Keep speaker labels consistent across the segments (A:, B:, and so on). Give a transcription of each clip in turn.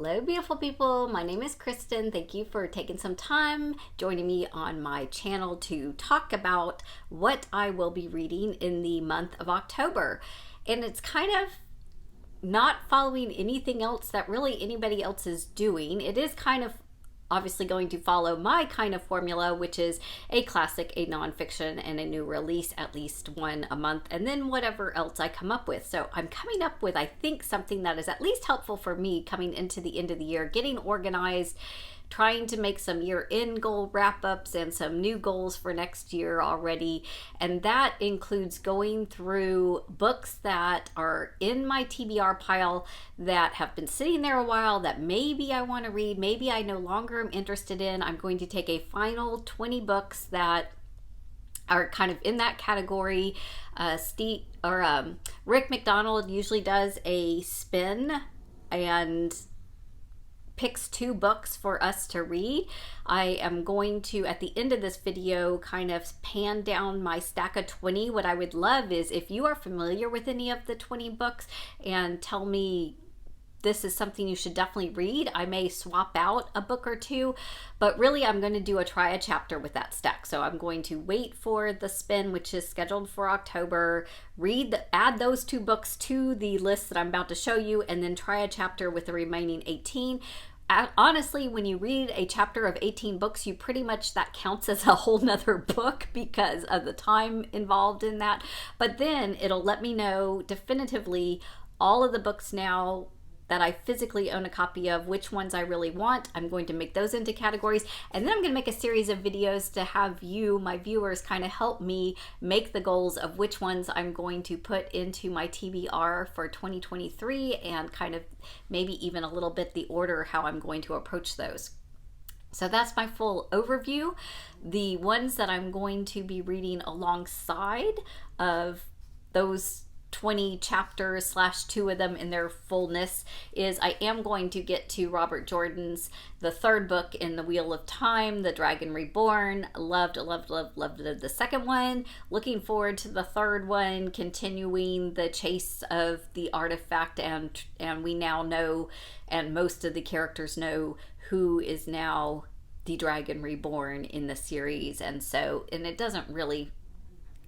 A: Hello, beautiful people. My name is Kristen. Thank you for taking some time joining me on my channel to talk about what I will be reading in the month of October. And it's kind of not following anything else that really anybody else is doing. It is kind of obviously going to follow my kind of formula, which is a classic, a nonfiction, and a new release, at least one a month, and then whatever else I come up with. So I'm coming up with, I think, something that is at least helpful for me coming into the end of the year, getting organized, trying to make some year-end goal wrap-ups and some new goals for next year already. And that includes going through books that are in my TBR pile that have been sitting there a while that maybe I want to read, maybe I no longer am interested in. I'm going to take a final 20 books that are kind of in that category. Rick McDonald usually does a spin and picks 2 books for us to read. I am going to, at the end of this video, kind of pan down my stack of 20. What I would love is if you are familiar with any of the 20 books and tell me this is something you should definitely read. I may swap out a book or 2, but really I'm going to try a chapter with that stack. So I'm going to wait for the spin, which is scheduled for October, add those 2 books to the list that I'm about to show you, and then try a chapter with the remaining 18. Honestly, when you read a chapter of 18 books, you pretty much, that counts as a whole nother book because of the time involved in that. But then it'll let me know definitively all of the books now that I physically own a copy of, which ones I really want. I'm going to make those into categories, and then I'm going to make a series of videos to have you, my viewers, kind of help me make the goals of which ones I'm going to put into my TBR for 2023, and kind of maybe even a little bit the order how I'm going to approach those. So that's my full overview. The ones that I'm going to be reading alongside of those 20 chapters / 2 of them in their fullness is I am going to get to Robert Jordan's the 3rd book in the Wheel of Time, The Dragon Reborn. Loved the second one. Looking forward to the 3rd one, continuing the chase of the artifact, and we now know, and most of the characters know, who is now the Dragon Reborn in the series. And it doesn't really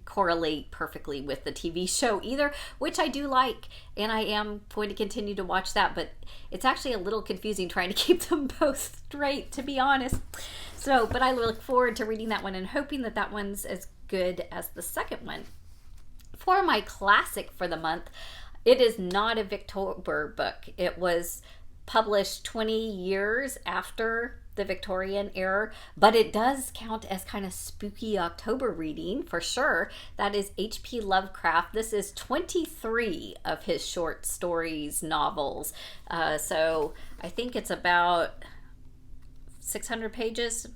A: correlate perfectly with the TV show either, which I do like, and I am going to continue to watch that, but it's actually a little confusing trying to keep them both straight, to be honest. But I look forward to reading that one and hoping that that one's as good as the second one. For my classic for the month, it is not a Victober book. It was published 20 years after the Victorian era, but it does count as kind of spooky October reading for sure. That is HP Lovecraft. This is 23 of his short stories, novels. So I think it's about 600 pages,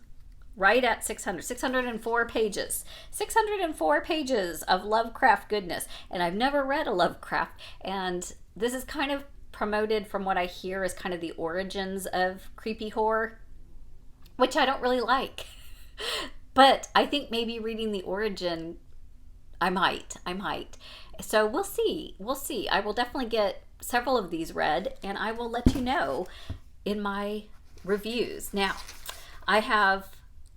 A: right at 604 pages. 604 pages of Lovecraft goodness. And I've never read a Lovecraft, and this is kind of promoted, from what I hear, as kind of the origins of creepy horror, which I don't really like. But I think maybe reading the origin, I might. So we'll see. I will definitely get several of these read, and I will let you know in my reviews. Now, I have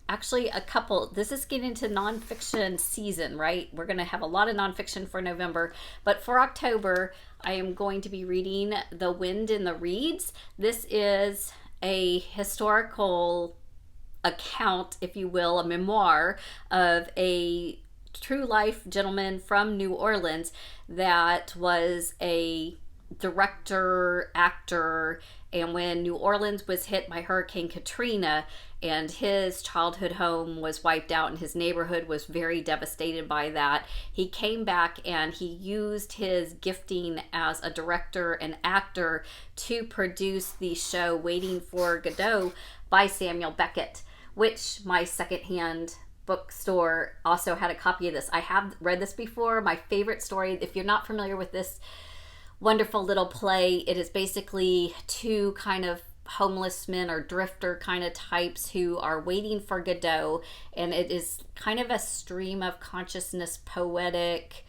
A: actually a couple. This is getting into nonfiction season, right? We're going to have a lot of nonfiction for November, but for October, I am going to be reading The Wind in the Reeds. This is a historical account, if you will, a memoir of a true life gentleman from New Orleans that was a director, actor, and when New Orleans was hit by Hurricane Katrina and his childhood home was wiped out and his neighborhood was very devastated by that, he came back and he used his gifting as a director and actor to produce the show Waiting for Godot by Samuel Beckett, which my secondhand bookstore also had a copy of this. I have read this before. My favorite story, if you're not familiar with this wonderful little play, it is basically 2 kind of homeless men or drifter kind of types who are waiting for Godot, and it is kind of a stream of consciousness, poetic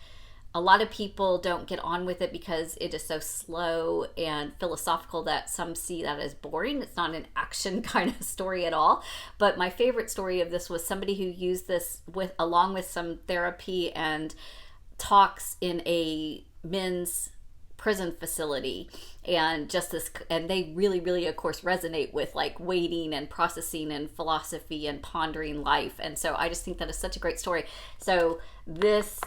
A: a lot of people don't get on with it because it is so slow and philosophical that some see that as boring. It's not an action kind of story at all. But my favorite story of this was somebody who used this with along with some therapy and talks in a men's prison facility, and just this, and they really of course resonate with like waiting and processing and philosophy and pondering life. And so I just think that is such a great story. So this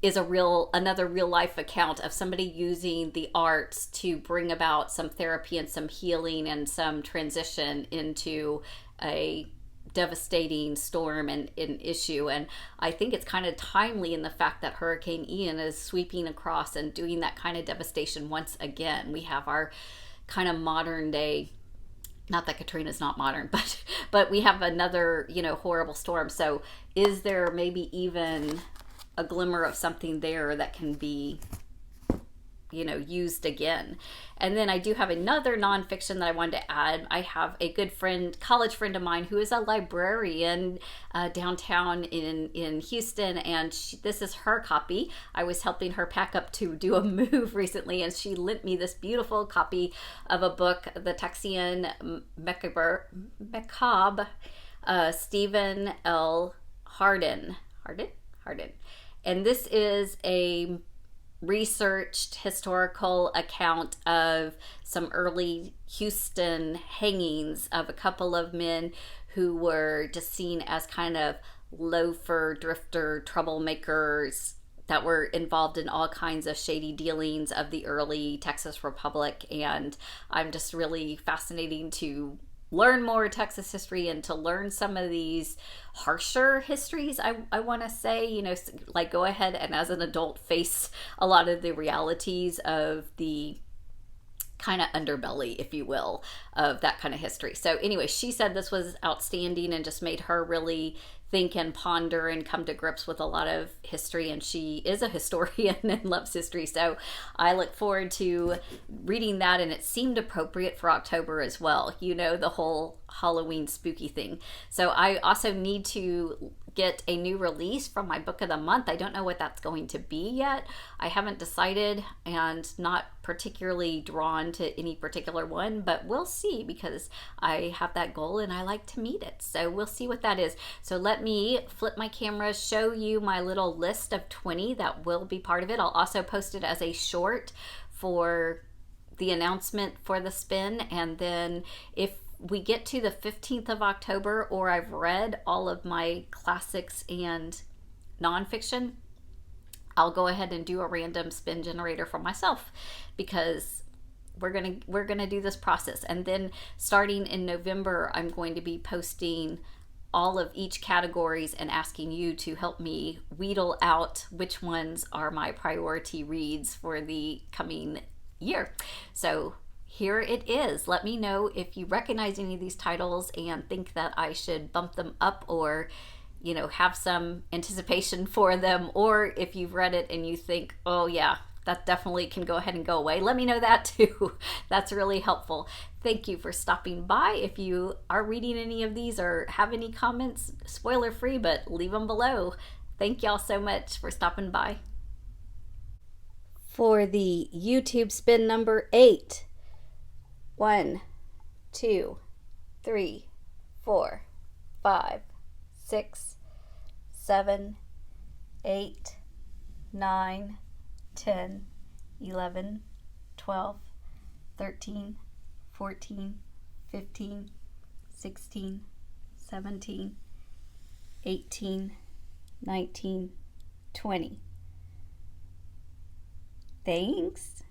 A: is another real life account of somebody using the arts to bring about some therapy and some healing and some transition into a devastating storm and an issue. And I think it's kind of timely in the fact that Hurricane Ian is sweeping across and doing that kind of devastation once again. We have our kind of modern day, not that Katrina's not modern, but we have another, horrible storm. So is there maybe even a glimmer of something there that can be used again? And then I do have another nonfiction that I wanted to add. I have a good friend, college friend of mine, who is a librarian downtown in Houston, and this is her copy. I was helping her pack up to do a move recently, and she lent me this beautiful copy of a book, the Texian Macabre, Stephen L. Hardin. And this is a researched historical account of some early Houston hangings of a couple of men who were just seen as kind of loafer, drifter, troublemakers that were involved in all kinds of shady dealings of the early Texas Republic. And I'm just really fascinating to learn more Texas history and to learn some of these harsher histories, I want to say, like go ahead and as an adult face a lot of the realities of the kind of underbelly, if you will, of that kind of history. So anyway, she said this was outstanding and just made her really think and ponder and come to grips with a lot of history. And she is a historian and loves history. So I look forward to reading that. And it seemed appropriate for October as well. The whole Halloween spooky thing. So I also need to get a new release from my book of the month. I don't know what that's going to be yet. I haven't decided and not particularly drawn to any particular one, but we'll see because I have that goal and I like to meet it. So we'll see what that is. So let me flip my camera, show you my little list of 20 that will be part of it. I'll also post it as a short for the announcement for the spin. And then if we get to the 15th of October, or I've read all of my classics and nonfiction, I'll go ahead and do a random spin generator for myself, because we're gonna do this process. And then starting in November, I'm going to be posting all of each categories and asking you to help me wheedle out which ones are my priority reads for the coming year. So here it is. Let me know if you recognize any of these titles and think that I should bump them up or, have some anticipation for them, or if you've read it and you think, oh yeah, that definitely can go ahead and go away. Let me know that too. That's really helpful. Thank you for stopping by. If you are reading any of these or have any comments, spoiler free, but leave them below. Thank y'all so much for stopping by. For the YouTube spin number 8. 1, 2, 3, 4, 5, 6, 7, 8, 9, 10, 11, 12, 13, 14, 15, 16, 17, 18, 19, 20. Thanks.